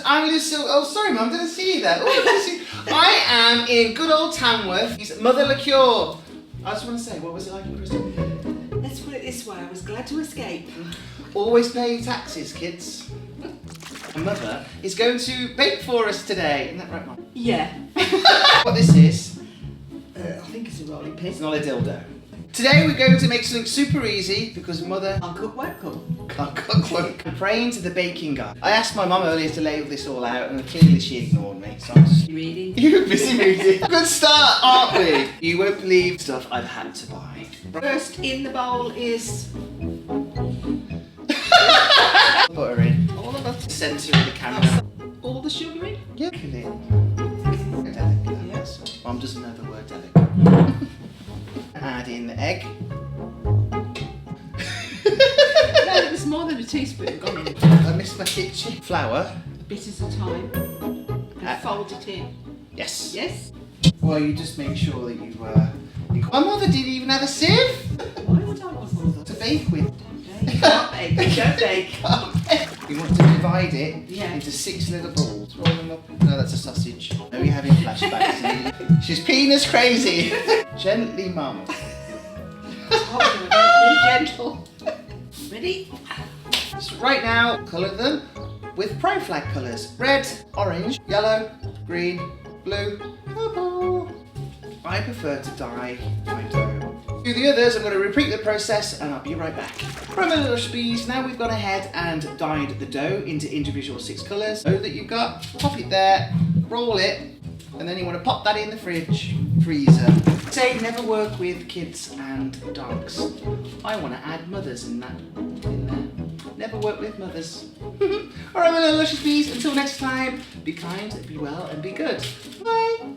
I'm Lucille. Oh, sorry, Mum, didn't see you there. I am in good old Tamworth. He's Mother Liqueur. I just want to say, what was it like in prison? Let's put it this way, I was glad to escape. Always pay your taxes, kids. And Mother is going to bake for us today. Isn't that right, Mum? Yeah. What this is, I think it's a rolling pin. it's not a dildo. Today we're going to make something super easy because Mother I'll cook, won't cook. can't cook one. I'm praying to the baking god. I asked my mum earlier to lay this all out and clearly she ignored me, so I'm just... You reading? You're busy reading. Good start, aren't we? You won't believe stuff I've had to buy. First in the bowl is Put her in. all of it. Centre of the camera. All the sugar in. Yeah. Delicate. Yes. Mum doesn't know the word delicate. Add in the egg. No, it was more than a teaspoon gone in. I missed my kitchen. Flour. A bit at a time. And fold it in. Yes. Yes? Well, you just make sure that you my mother didn't even have a sieve Why would I want all that? to bake with. Don't bake. Don't bake. You want to divide it Yeah. into 6 little balls. Roll them up. No, that's a sausage. No, you're having flashbacks. She's penis crazy. Gently, Mum. Oh, be gentle. Ready? So right now, colour them with Pride flag colours. Red, orange, yellow, green, blue, purple. I prefer to dye my dough. Do the others, I'm going to repeat the process and I'll be right back. Right, my little speeds, now we've gone ahead and dyed the dough into individual 6 colours. Dough that you've got, pop it there, roll it, and then you want to pop that in the freezer. Say never work with kids and dogs. I want to add mothers in there. Never work with mothers. Alright, my little luscious bees, until next time, be kind, be well, and be good. Bye.